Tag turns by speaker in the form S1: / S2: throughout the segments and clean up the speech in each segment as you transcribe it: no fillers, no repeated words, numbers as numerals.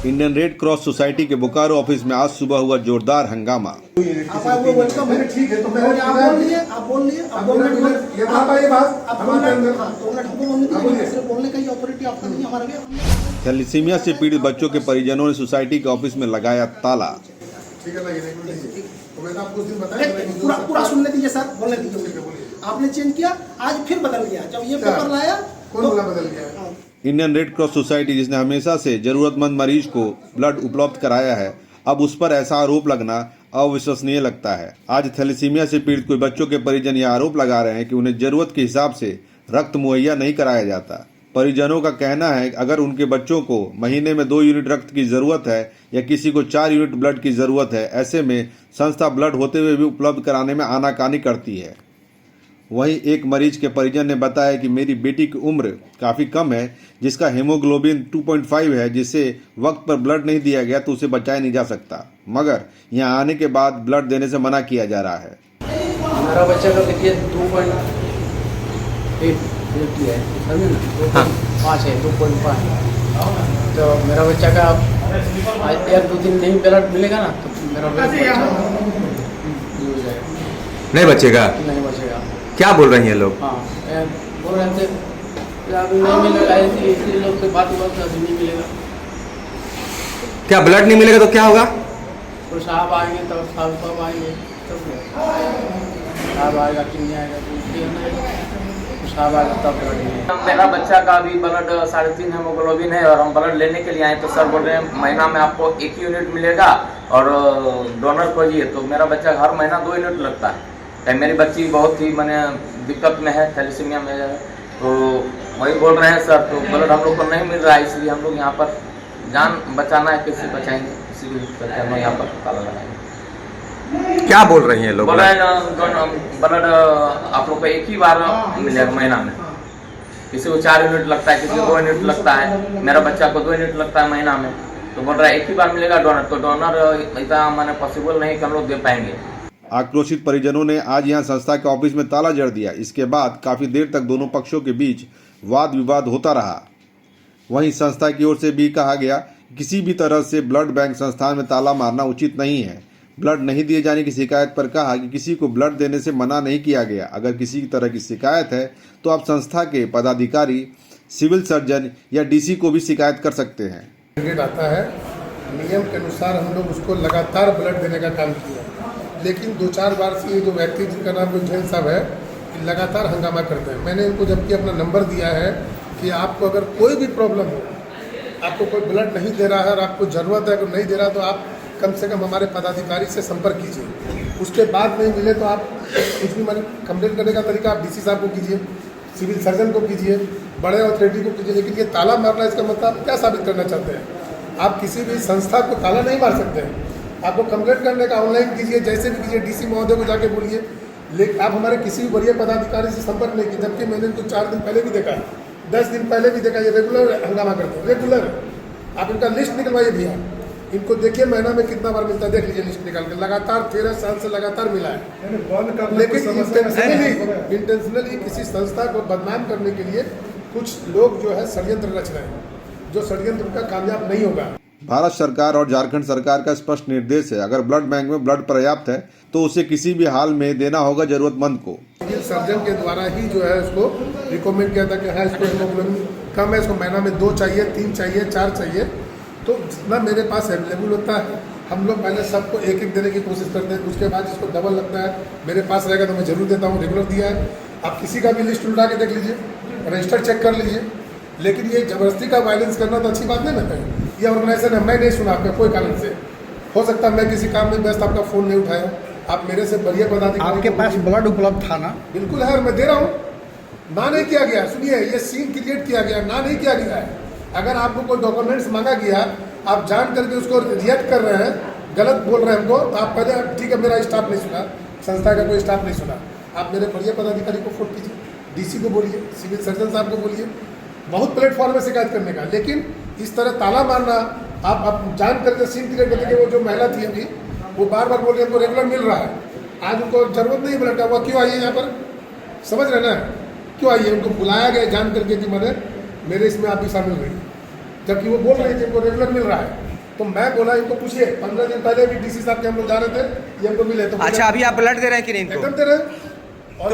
S1: Indian red cross society के Bokaro office में आज सुबह हुआ जोरदार हंगामा।
S2: ठीक है तो मैं आप बोल लिए ये बात है, ये बात हमारे अंदर
S3: बोलने का ही ऑथोरिटी आपका नहीं, हमारा भी।
S1: थैलीसीमिया से पीड़ित बच्चों के परिजनों ने सोसाइटी के ऑफिस में लगाया ताला।
S2: ठीक है, तो मैंने आपको उस दिन बताया
S3: पूरा सुनने दीजिए सर, बोलने दीजिए। आपने चेंज किया, आज फिर बदल गया। जब ये पेपर लाया,
S2: कौन बोला बदल गया?
S1: इंडियन रेड क्रॉस सोसाइटी, जिसने हमेशा से जरूरतमंद मरीज को ब्लड उपलब्ध कराया है, अब उस पर ऐसा आरोप लगना अविश्वसनीय लगता है। आज थैलीसीमिया से पीड़ित कुछ बच्चों के परिजन यह आरोप लगा रहे हैं कि उन्हें जरूरत के हिसाब से रक्त मुहैया नहीं कराया जाता। परिजनों का कहना है कि अगर उनके बच्चों को महीने में 2 यूनिट रक्त की जरूरत है या किसी को 4 यूनिट ब्लड की जरूरत है, ऐसे में संस्था ब्लड होते हुए भी उपलब्ध कराने में आनाकानी करती है। वहीं एक मरीज के परिजन ने बताया कि मेरी बेटी की उम्र काफ़ी कम है, जिसका हेमोग्लोबिन 2.5 है, जिसे वक्त पर ब्लड नहीं दिया गया तो उसे बचाया नहीं जा सकता, मगर यहाँ आने के बाद ब्लड देने से मना किया जा रहा है।
S4: हमारा बच्चा का देखिए 2.8 है, समझे ना? हाँ 5 है, 2.5। तो मेरा बच्चा का आज 1-2 दिन नहीं ब्लड मिलेगा ना तो मेरा बच्चा
S5: नहीं बचेगा।
S4: नहीं बचेगा।
S5: क्या बोल रही हैं लोग?
S4: हाँ बोल रहे थे अभी नहीं मिलेगा, इसलिए लोग से बात हुआ अभी नहीं मिलेगा।
S5: क्या ब्लड नहीं मिलेगा तो क्या होगा?
S4: तो साहब आएंगे तब साहब आएंगे तब साहब आएगा कि नहीं आएगा तो साहब आएगा तब ब्लड मिलेगा। मेरा बच्चा का अभी ब्लड 3.5 हेमोग्लोबिन है और हम ब्लड लेने के लिए आए तो सर बोल रहे हैं महीना में आपको 1 यूनिट मिलेगा और डोनर खोजिए। तो मेरा बच्चा हर महीना 2 यूनिट लगता है। मेरी बच्ची बहुत ही मैंने दिक्कत में है, थैलीसीमिया में है, तो वही बोल रहे हैं सर तो ब्लड हम लोग को नहीं मिल रहा है, इसलिए हम लोग यहाँ पर जान बचाना है, कैसे बचाएंगे इसीलिए हम लोग यहाँ पर ताला लगाएंगे।
S5: क्या बोल रही हैं लोग?
S4: बोल रहे हैं ब्लड आप लोग को 1 ही बार मिलेगा महीना में। किसी को 4 यूनिट लगता है, किसी को 2 यूनिट लगता है, मेरा बच्चा को 2 यूनिट लगता है महीना में। तो बोल रहा है 1 ही बार मिलेगा डोनर, तो डोनर इतना मैंने पॉसिबल नहीं कि हम लोग दे पाएंगे।
S1: आक्रोशित परिजनों ने आज यहां संस्था के ऑफिस में ताला जड़ दिया। इसके बाद काफी देर तक दोनों पक्षों के बीच वाद विवाद होता रहा। वहीं संस्था की ओर से भी कहा गया किसी भी तरह से ब्लड बैंक संस्थान में ताला मारना उचित नहीं है। ब्लड नहीं दिए जाने की शिकायत पर कहा कि किसी को ब्लड देने से मना नहीं किया गया। अगर किसी तरह की शिकायत है तो आप संस्था के पदाधिकारी, सिविल सर्जन या डीसी को भी शिकायत कर सकते हैं।
S2: आता है नियम के अनुसार हम लोग उसको लगातार ब्लड देने का काम किया, लेकिन 2-4 बार से ये जो व्यक्ति जिनका नाम जैन साहब है लगातार हंगामा करते हैं। मैंने इनको जबकि अपना नंबर दिया है कि आपको अगर कोई भी प्रॉब्लम हो, आपको कोई ब्लड नहीं दे रहा है और आपको ज़रूरत है, अगर नहीं दे रहा तो आप कम से कम हमारे पदाधिकारी से संपर्क कीजिए। उसके बाद नहीं मिले तो आप कुछ भी कंप्लेंट करने का तरीका आप डीसी साहब को कीजिए, सिविल सर्जन को कीजिए, बड़े अथॉरिटी को कीजिए। लेकिन ये ताला मारना, इसका मतलब क्या साबित करना चाहते हैं? आप किसी भी संस्था को ताला नहीं मार सकते हैं। आपको कंप्लेंट करने का ऑनलाइन कीजिए, जैसे भी कीजिए, डीसी महोदय को जाके बोलिए। लेकिन आप हमारे किसी भी वरीय पदाधिकारी से संपर्क नहीं किए, जबकि मैंने इनको 4 दिन पहले भी देखा, 10 दिन पहले भी देखा। ये रेगुलर हंगामा करते हैं, रेगुलर। आप इनका लिस्ट निकलवाइए भैया, इनको देखिए महीना में कितना बार मिलता है, देख लीजिए लिस्ट निकाल के। लगातार 13 साल से लगातार मिला है। लेकिन इंटेंशनली किसी संस्था को बदनाम करने के लिए कुछ लोग जो है षड्यंत्र रच रहे हैं, जो षड्यंत्र उनका कामयाब नहीं होगा।
S1: भारत सरकार और झारखंड सरकार का स्पष्ट निर्देश है, अगर ब्लड बैंक में ब्लड पर्याप्त है तो उसे किसी भी हाल में देना होगा जरूरतमंद को।
S2: सिविल सर्जन के द्वारा ही जो है उसको रिकमेंड किया था कि हाँ इसको हेमोग्लोबिन कम है, इसको महीना में 2 चाहिए, 3 चाहिए, 4 चाहिए। तो जितना मेरे पास अवेलेबल होता है हम लोग पहले सबको 1-1 देने की कोशिश करते हैं। उसके बाद जिसको डबल लगता है मेरे पास रहेगा तो मैं जरूर देता हूँ, रेगुलर दिया है। आप किसी का भी लिस्ट उल्टा के देख लीजिए, रजिस्टर चेक कर लीजिए। लेकिन ये जबरदस्ती का वायलेंस करना तो अच्छी बात नहीं लगता है। ये ऑर्गेनाइजेशन है, मैं नहीं सुना आपका कोई कारण से। हो सकता है मैं किसी काम में व्यस्त, आपका फ़ोन नहीं उठाया, आप मेरे से बढ़िया पदाधिकारी।
S3: आपके पास ब्लड उपलब्ध था ना?
S2: बिल्कुल है और मैं दे रहा हूँ। ना नहीं किया गया, सुनिए, ये सीन क्रिएट किया गया, ना नहीं किया गया है। अगर आपको कोई डॉक्यूमेंट्स मांगा गया, आप जान करके उसको रिजेक्ट कर रहे हैं, गलत बोल रहे हैं हमको, तो आप पहले ठीक है मेरा स्टाफ नहीं सुना, संस्था का कोई स्टाफ नहीं सुना, आप मेरे बढ़िया पदाधिकारी को फोन कीजिए, डीसी को बोलिए, सिविल सर्जन साहब को बोलिए। बहुत प्लेटफॉर्म है शिकायत करने का, लेकिन इस तरह ताला मारना, आप जान करके सीन क्रिएट करके। वो जो महिला थी अभी, वो बार बार बोल रही है हमको रेगुलर मिल रहा है, आज उनको जरूरत नहीं ब्लड का, वो क्यों आई है यहाँ पर? समझ रहे ना, क्यों आई है? उनको बुलाया गया जान करके कि मैंने मेरे इसमें आप भी शामिल हुई, जबकि वो बोल रही थी उनको रेगुलर मिल रहा है। तो मैं बोला इनको पूछिए, 15 दिन पहले भी डीसी साहब के हम लोग जा रहे थे, ये हमको मिले तो
S5: अच्छा, अभी आप ब्लड दे रहे हैं कि नहीं इनको?
S2: एकदम दे रहे और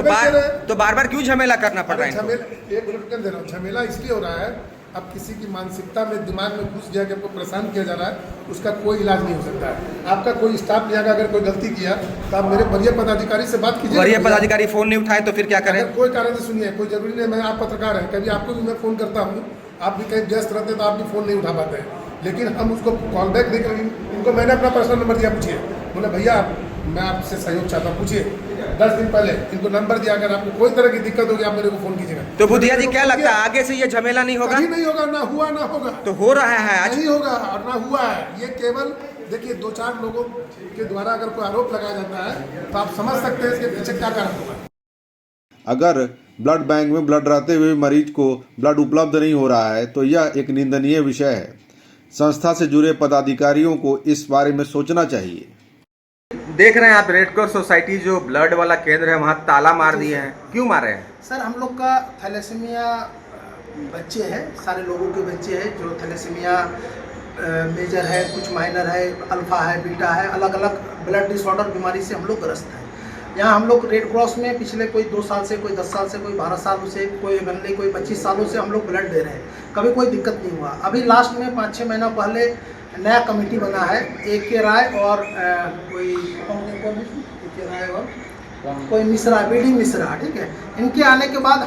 S5: तो बार बार क्यों झमेला करना पड़ रहा है इनको?
S2: झमेला एक मिनट दे रहा हूँ, झमेला इसलिए हो रहा है, अब किसी की मानसिकता में दिमाग में घुस गया कि हमको परेशान किया जा रहा है, उसका कोई इलाज नहीं हो सकता है। आपका कोई स्टाफ लिया अगर कोई गलती किया तो आप मेरे वरीय पदाधिकारी से बात कीजिए।
S5: वरीय पदाधिकारी फोन नहीं उठाए तो फिर क्या करें?
S2: अगर कोई कारण से सुनिए, कोई जरूरी नहीं, मैं आप पत्रकार हैं, कभी आपको भी मैं फ़ोन करता हूँ, आप भी कहीं व्यस्त रहते हैं तो आप भी फ़ोन नहीं उठा पाते हैं, लेकिन हम उसको कॉल बैक नहीं करेंगे। इनको मैंने अपना पर्सनल नंबर दिया, पूछिए, बोले भैया मैं आपसे सहयोग चाहता हूँ, पूछिए 10 दिन पहले इनको नंबर दिया, अगर आपको कोई तरह की दिक्कत होगी आप मेरे को फ़ोन कीजिएगा।
S5: तो बुधिया जी क्या लगता है आगे से ये झमेला नहीं होगा?
S2: नहीं होगा, ना हुआ ना होगा।
S5: तो हो रहा है आज?
S2: नहीं होगा और ना हुआ है, ये केवल देखिए 2-4 लोगों के द्वारा अगर कोई आरोप लगाया जाता है तो आप समझ सकते हैं इसके पीछे क्या कारण होगा।
S1: अगर ब्लड बैंक में ब्लड रहते हुए मरीज को ब्लड उपलब्ध नहीं हो रहा है तो यह एक निंदनीय विषय है। संस्था से जुड़े पदाधिकारियों को इस बारे में सोचना चाहिए।
S5: देख रहे हैं आप रेड क्रॉस सोसाइटी जो ब्लड वाला केंद्र है वहाँ ताला मार दिए हैं, क्यों मारे हैं?
S3: सर हम लोग का थैलेसीमिया बच्चे हैं, सारे लोगों के बच्चे हैं जो थैलेसीमिया मेजर है, कुछ माइनर है, अल्फा है, बीटा है, अलग अलग ब्लड डिसऑर्डर बीमारी से हम लोग ग्रस्त हैं। यहाँ हम लोग रेड क्रॉस में पिछले कोई 2 साल से, कोई 10 साल से, कोई 12 सालों से, कोई बनने कोई 25 सालों से हम लोग ब्लड दे रहे हैं, कभी कोई दिक्कत नहीं हुआ। अभी लास्ट में 5-6 महीना पहले नया कमेटी बना है, AK राय और कोई मिश्रा, BD मिश्रा, ठीक है। इनके आने के बाद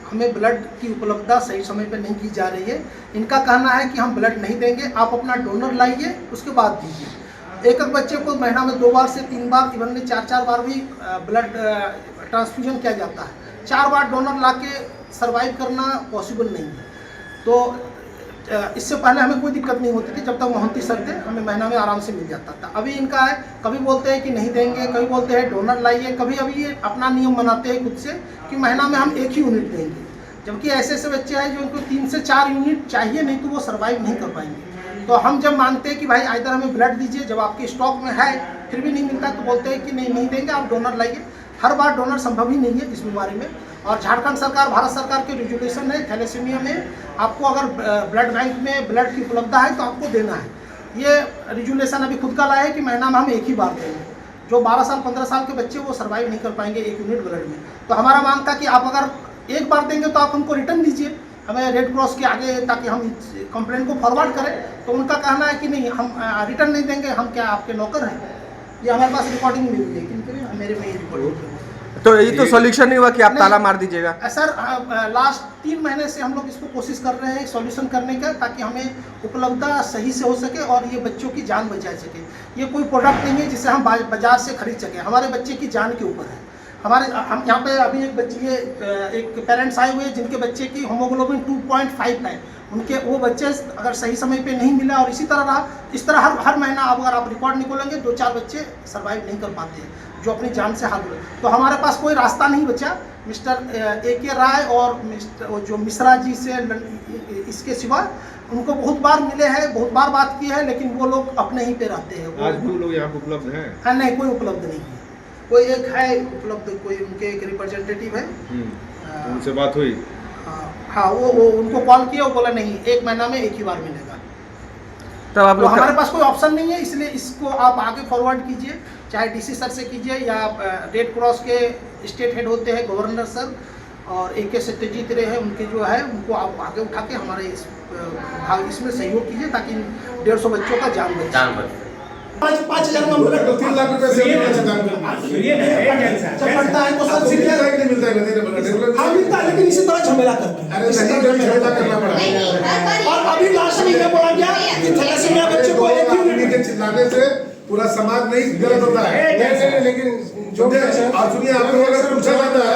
S3: हमें ब्लड की उपलब्धता सही समय पे नहीं की जा रही है। इनका कहना है कि हम ब्लड नहीं देंगे, आप अपना डोनर लाइए, उसके बाद दीजिए। एक बच्चे को महीना में 2 बार से 3 बार, इवन में 4-4 बार भी ब्लड ट्रांसफ्यूजन किया जाता है। 4 बार डोनर ला के सर्वाइव करना पॉसिबल नहीं है। तो इससे पहले हमें कोई दिक्कत नहीं होती थी, जब तक मोहंती सर थे हमें महीना में आराम से मिल जाता था। अभी इनका है, कभी बोलते हैं कि नहीं देंगे, कभी बोलते हैं डोनर लाइए, कभी अभी ये अपना नियम बनाते हैं खुद से कि महीना में हम 1 ही यूनिट देंगे, जबकि ऐसे ऐसे बच्चे हैं जो उनको 3 से 4 यूनिट चाहिए, नहीं तो वो सर्वाइव नहीं कर पाएंगे। तो हम जब मानते हैं कि भाई इधर हमें ब्लड दीजिए, जब आपके स्टॉक में है फिर भी नहीं मिलता तो बोलते हैं कि नहीं देंगे, आप डोनर लाइए। हर बार डोनर संभव ही नहीं है इस बीमारी में। और झारखंड सरकार, भारत सरकार के रेजुलेशन है, थैलेसीमिया में आपको अगर ब्लड बैंक में ब्लड की उपलब्धता है तो आपको देना है। ये रेजुलेशन अभी खुद का लाया है कि महीना में हम 1 ही बार देंगे। जो 12 साल 15 साल के बच्चे वो सर्वाइव नहीं कर पाएंगे 1 यूनिट ब्लड में। तो हमारा मांग था कि आप अगर 1 बार देंगे तो आप हमको रिटर्न दीजिए हमें रेड क्रॉस के आगे, ताकि हम कंप्लेंट को फॉरवर्ड करें। तो उनका कहना है कि नहीं, हम रिटर्न नहीं देंगे, हम क्या आपके नौकर हैं। ये हमारे पास रिकॉर्डिंग मिली है, लेकिन मेरे में ये रिकॉर्डिंग।
S5: तो ये तो सॉल्यूशन नहीं हुआ कि आप ताला मार दीजिएगा?
S3: सर लास्ट 3 महीने से हम लोग इसको कोशिश कर रहे हैं सॉल्यूशन करने का, ताकि हमें उपलब्धता सही से हो सके और ये बच्चों की जान बचा सके। ये कोई प्रोडक्ट नहीं है जिसे हम बाजार से खरीद सकें, हमारे बच्चे की जान के ऊपर है। हम यहाँ पे अभी एक पेरेंट्स आए हुए हैं जिनके बच्चे की हीमोग्लोबिन 2.5 है। उनके वो बच्चे अगर सही समय पे नहीं मिला और इसी तरह रहा, इस तरह हर महीना अगर आप रिकॉर्ड निकालेंगे 2-4 बच्चे सर्वाइव नहीं कर पाते हैं जो अपनी जान से हाथ धोए। तो हमारे पास कोई रास्ता नहीं बचा मिस्टर AK राय और जो मिश्रा जी से, इसके सिवा उनको बहुत बार मिले हैं, बहुत बार बात की है, लेकिन वो लोग अपने ही पे रहते हैं।
S6: आज भी लोग यहाँ उपलब्ध हैं?
S3: हाँ, नहीं कोई उपलब्ध नहीं है। कोई एक है उपलब्ध, कोई उनके एक रिप्रेजेंटेटिव है,
S6: उनसे बात हुई?
S3: हाँ, वो उनको कॉल किया, वो बोला नहीं 1 महीना में 1 ही बार मिलेगा।
S5: तब आप लोग
S3: हमारे पास कोई ऑप्शन नहीं है, इसलिए इसको आप आगे फॉरवर्ड कीजिए, चाहे DC सर से कीजिए या रेड क्रॉस के स्टेट हेड होते हैं गवर्नर सर और AK सत्यजीत रे हैं, उनके जो है उनको आप आगे उठा के हमारे इसमें सहयोग कीजिए, ताकि 150 बच्चों का जान बचे। 5,000 में ब्लड
S2: 3 लाख रुपए से
S3: जब पड़ता है तो सर सीरियस
S2: नहीं मिलता है।
S3: हाँ मिलता है, लेकिन इसी तरह झमेला करके।
S2: अरे नहीं, झमेला करना पड़ा।
S3: और अभी लास्ट में ये बोला गया कि थैलेसीमिया बच्चे को 1 यूनिट
S2: के चिल्लाने से पूरा समाज नहीं गलत होता है। लेकिन जो और सुनिए, आप लोग अगर पूछा जाता है